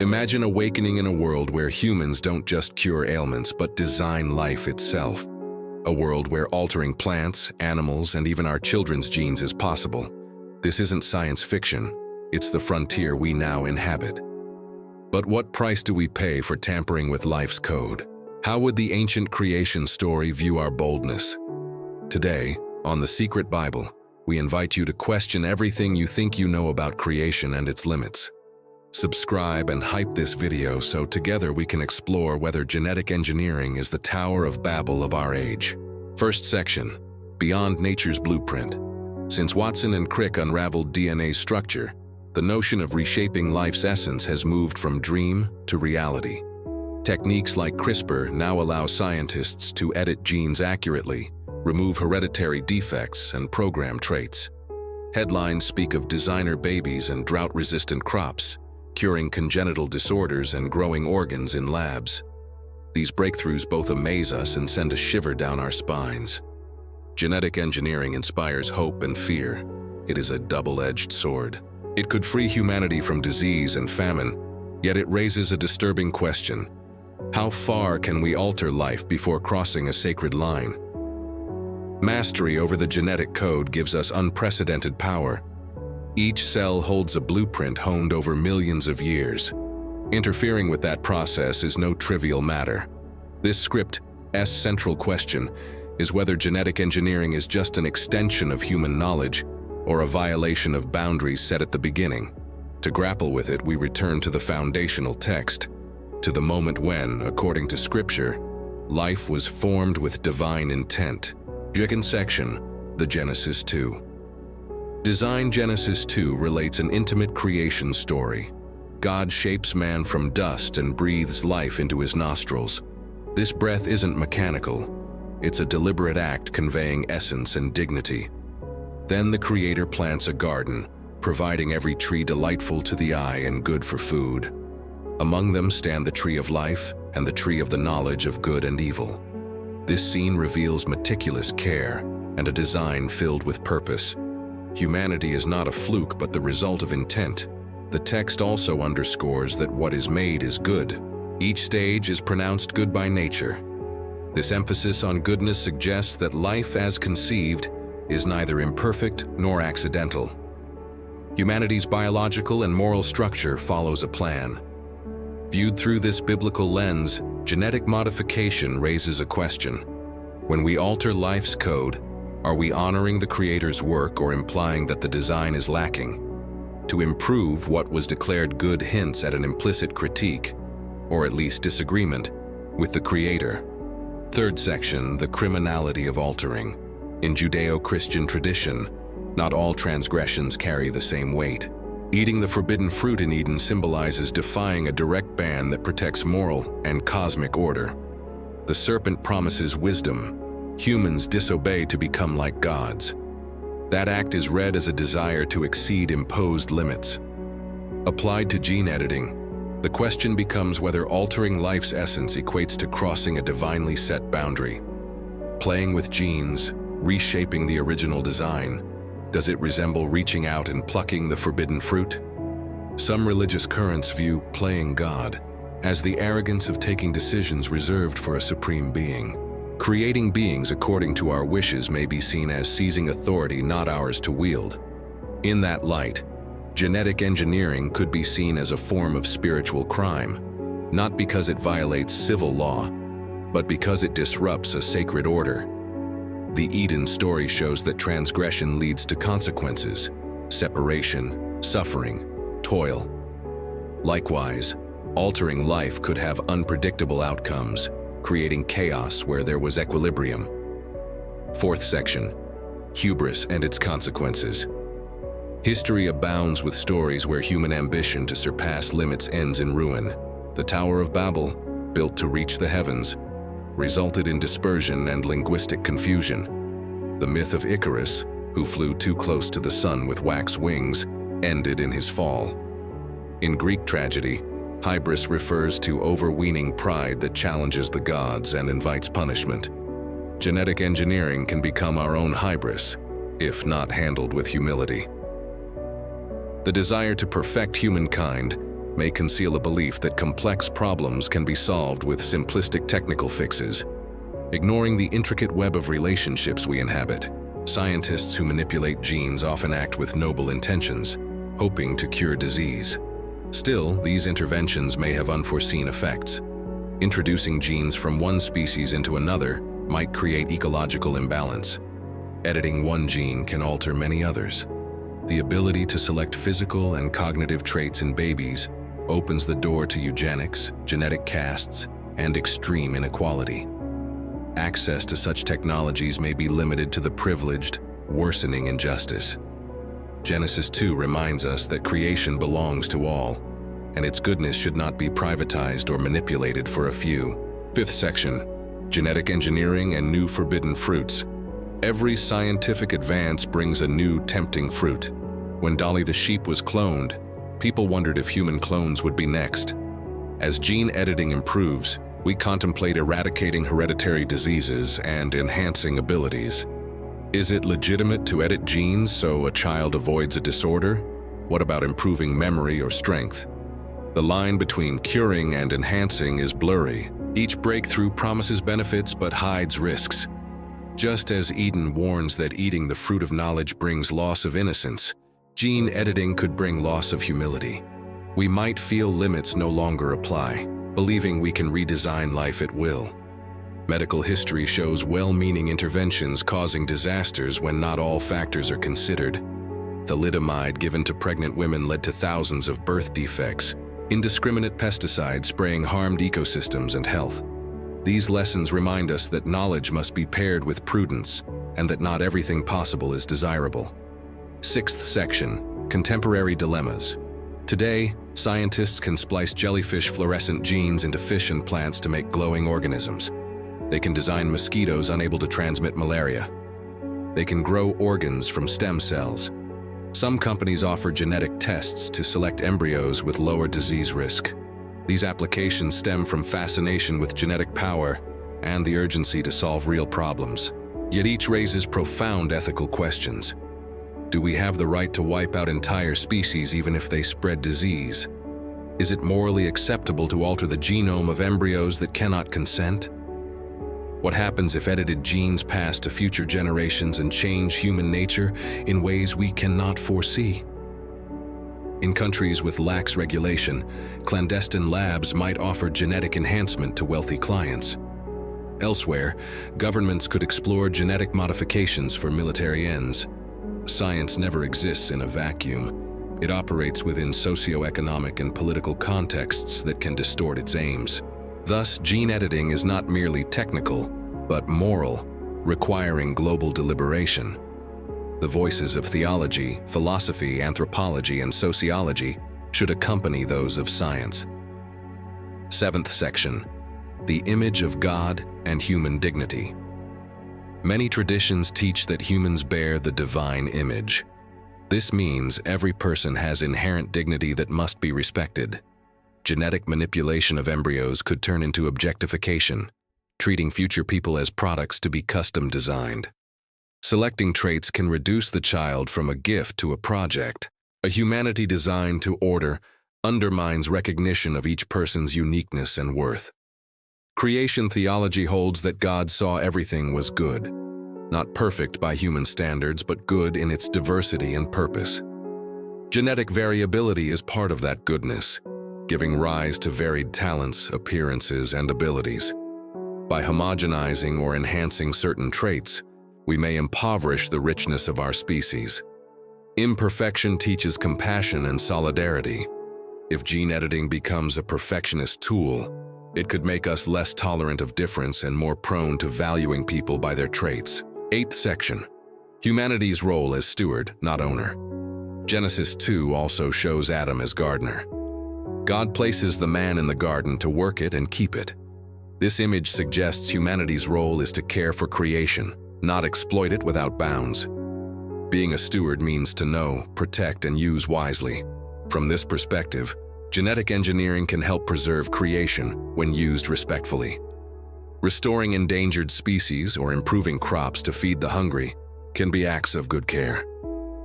Imagine awakening in a world where humans don't just cure ailments but design life itself. A world where altering plants, animals, and even our children's genes is possible. This isn't science fiction, it's the frontier we now inhabit. But what price do we pay for tampering with life's code? How would the ancient creation story view our boldness? Today, on The Secret Bible, we invite you to question everything you think you know about creation and its limits. Subscribe and hype this video so together we can explore whether genetic engineering is the Tower of Babel of our age. First section, Beyond Nature's Blueprint. Since Watson and Crick unraveled DNA's structure, the notion of reshaping life's essence has moved from dream to reality. Techniques like CRISPR now allow scientists to edit genes accurately, remove hereditary defects, and program traits. Headlines speak of designer babies and drought-resistant crops, curing congenital disorders and growing organs in labs. These breakthroughs both amaze us and send a shiver down our spines. Genetic engineering inspires hope and fear. It is a double-edged sword. It could free humanity from disease and famine, yet it raises a disturbing question. How far can we alter life before crossing a sacred line? Mastery over the genetic code gives us unprecedented power. Each cell holds a blueprint honed over millions of years. Interfering with that process is no trivial matter. This script's central question is whether genetic engineering is just an extension of human knowledge or a violation of boundaries set at the beginning. To grapple with it, we return to the foundational text, to the moment when, according to Scripture, life was formed with divine intent. Second section, the Genesis 2. Design Genesis 2 relates an intimate creation story. God shapes man from dust and breathes life into his nostrils. This breath isn't mechanical. It's a deliberate act conveying essence and dignity. Then the Creator plants a garden, providing every tree delightful to the eye and good for food. Among them stand the tree of life and the tree of the knowledge of good and evil. This scene reveals meticulous care and a design filled with purpose. Humanity is not a fluke but the result of intent. The text also underscores that what is made is good. Each stage is pronounced good by nature. This emphasis on goodness suggests that life as conceived is neither imperfect nor accidental. Humanity's biological and moral structure follows a plan. Viewed through this biblical lens, genetic modification raises a question. When we alter life's code, are we honoring the Creator's work or implying that the design is lacking? To improve what was declared good hints at an implicit critique, or at least disagreement, with the Creator. Third section, the criminality of altering. In Judeo-Christian tradition, not all transgressions carry the same weight. Eating the forbidden fruit in Eden symbolizes defying a direct ban that protects moral and cosmic order. The serpent promises wisdom. Humans disobey to become like gods. That act is read as a desire to exceed imposed limits. Applied to gene editing, the question becomes whether altering life's essence equates to crossing a divinely set boundary. Playing with genes, reshaping the original design, does it resemble reaching out and plucking the forbidden fruit? Some religious currents view playing God as the arrogance of taking decisions reserved for a supreme being. Creating beings according to our wishes may be seen as seizing authority not ours to wield. In that light, genetic engineering could be seen as a form of spiritual crime, not because it violates civil law, but because it disrupts a sacred order. The Eden story shows that transgression leads to consequences: separation, suffering, toil. Likewise, altering life could have unpredictable outcomes, creating chaos where there was equilibrium. Fourth section, hubris and its consequences. History abounds with stories where human ambition to surpass limits ends in ruin. The Tower of Babel, built to reach the heavens, resulted in dispersion and linguistic confusion. The myth of Icarus, who flew too close to the sun with wax wings, ended in his fall. In Greek tragedy, hubris refers to overweening pride that challenges the gods and invites punishment. Genetic engineering can become our own hubris, if not handled with humility. The desire to perfect humankind may conceal a belief that complex problems can be solved with simplistic technical fixes. Ignoring the intricate web of relationships we inhabit, scientists who manipulate genes often act with noble intentions, hoping to cure disease. Still, these interventions may have unforeseen effects. Introducing genes from one species into another might create ecological imbalance. Editing one gene can alter many others. The ability to select physical and cognitive traits in babies opens the door to eugenics, genetic castes, and extreme inequality. Access to such technologies may be limited to the privileged, worsening injustice. Genesis 2 reminds us that creation belongs to all, and its goodness should not be privatized or manipulated for a few. 5th section, genetic engineering and new forbidden fruits. Every scientific advance brings a new tempting fruit. When Dolly the sheep was cloned, people wondered if human clones would be next. As gene editing improves, we contemplate eradicating hereditary diseases and enhancing abilities. Is it legitimate to edit genes so a child avoids a disorder? What about improving memory or strength? The line between curing and enhancing is blurry. Each breakthrough promises benefits but hides risks. Just as Eden warns that eating the fruit of knowledge brings loss of innocence, gene editing could bring loss of humility. We might feel limits no longer apply, believing we can redesign life at will. Medical history shows well-meaning interventions causing disasters when not all factors are considered. Thalidomide given to pregnant women led to thousands of birth defects. Indiscriminate pesticides spraying harmed ecosystems and health. These lessons remind us that knowledge must be paired with prudence, and that not everything possible is desirable. 6th section, contemporary dilemmas. Today, scientists can splice jellyfish fluorescent genes into fish and plants to make glowing organisms. They can design mosquitoes unable to transmit malaria. They can grow organs from stem cells. Some companies offer genetic tests to select embryos with lower disease risk. These applications stem from fascination with genetic power and the urgency to solve real problems. Yet each raises profound ethical questions. Do we have the right to wipe out entire species even if they spread disease? Is it morally acceptable to alter the genome of embryos that cannot consent? What happens if edited genes pass to future generations and change human nature in ways we cannot foresee? In countries with lax regulation, clandestine labs might offer genetic enhancement to wealthy clients. Elsewhere, governments could explore genetic modifications for military ends. Science never exists in a vacuum. It operates within socio-economic and political contexts that can distort its aims. Thus, gene editing is not merely technical, but moral, requiring global deliberation. The voices of theology, philosophy, anthropology, and sociology should accompany those of science. 7th section, the image of God and human dignity. Many traditions teach that humans bear the divine image. This means every person has inherent dignity that must be respected. Genetic manipulation of embryos could turn into objectification, treating future people as products to be custom designed. Selecting traits can reduce the child from a gift to a project. A humanity designed to order undermines recognition of each person's uniqueness and worth. Creation theology holds that God saw everything was good, not perfect by human standards, but good in its diversity and purpose. Genetic variability is part of that goodness, giving rise to varied talents, appearances, and abilities. By homogenizing or enhancing certain traits, we may impoverish the richness of our species. Imperfection teaches compassion and solidarity. If gene editing becomes a perfectionist tool, it could make us less tolerant of difference and more prone to valuing people by their traits. 8th section, humanity's role as steward, not owner. Genesis 2 also shows Adam as gardener. God places the man in the garden to work it and keep it. This image suggests humanity's role is to care for creation, not exploit it without bounds. Being a steward means to know, protect, and use wisely. From this perspective, genetic engineering can help preserve creation when used respectfully. Restoring endangered species or improving crops to feed the hungry can be acts of good care.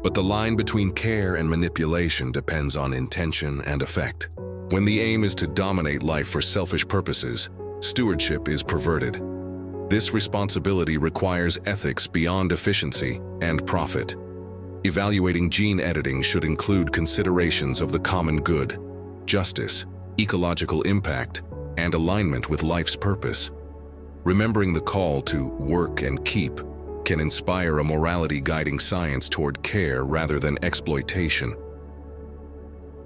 But the line between care and manipulation depends on intention and effect. When the aim is to dominate life for selfish purposes, stewardship is perverted. This responsibility requires ethics beyond efficiency and profit. Evaluating gene editing should include considerations of the common good, justice, ecological impact, and alignment with life's purpose. Remembering the call to work and keep can inspire a morality guiding science toward care rather than exploitation.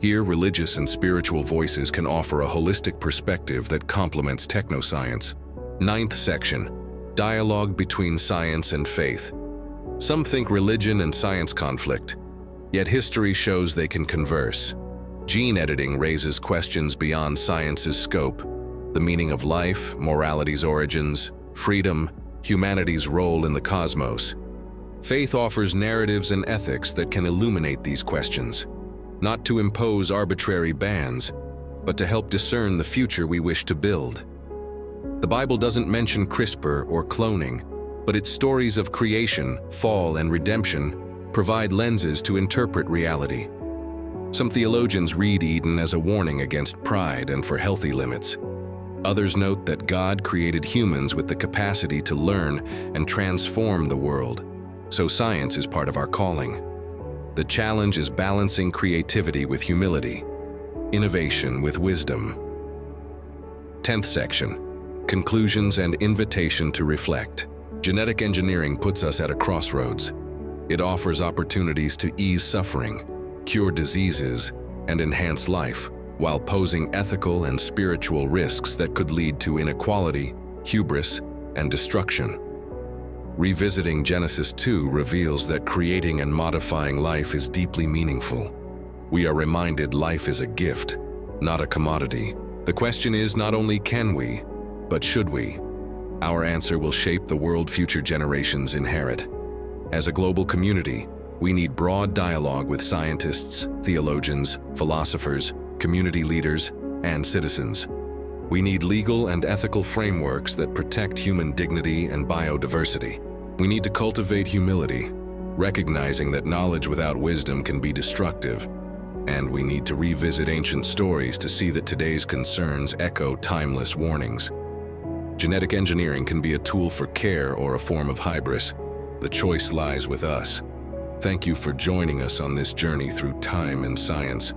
Here, religious and spiritual voices can offer a holistic perspective that complements technoscience. Ninth section, dialogue between science and faith. Some think religion and science conflict, yet history shows they can converse. Gene editing raises questions beyond science's scope: the meaning of life, morality's origins, freedom, humanity's role in the cosmos. Faith offers narratives and ethics that can illuminate these questions, not to impose arbitrary bans, but to help discern the future we wish to build. The Bible doesn't mention CRISPR or cloning, but its stories of creation, fall, and redemption provide lenses to interpret reality. Some theologians read Eden as a warning against pride and for healthy limits. Others note that God created humans with the capacity to learn and transform the world, so science is part of our calling. The challenge is balancing creativity with humility, innovation with wisdom. 10th section, conclusions and invitation to reflect. Genetic engineering puts us at a crossroads. It offers opportunities to ease suffering, cure diseases, and enhance life, while posing ethical and spiritual risks that could lead to inequality, hubris, and destruction. Revisiting Genesis 2 reveals that creating and modifying life is deeply meaningful. We are reminded life is a gift, not a commodity. The question is not only can we, but should we? Our answer will shape the world future generations inherit. As a global community, we need broad dialogue with scientists, theologians, philosophers, community leaders, and citizens. We need legal and ethical frameworks that protect human dignity and biodiversity. We need to cultivate humility, recognizing that knowledge without wisdom can be destructive. And we need to revisit ancient stories to see that today's concerns echo timeless warnings. Genetic engineering can be a tool for care or a form of hubris. The choice lies with us. Thank you for joining us on this journey through time and science.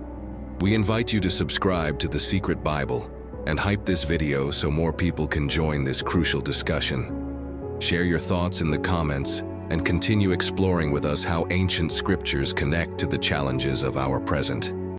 We invite you to subscribe to The Secret Bible and hype this video so more people can join this crucial discussion. Share your thoughts in the comments and continue exploring with us how ancient scriptures connect to the challenges of our present.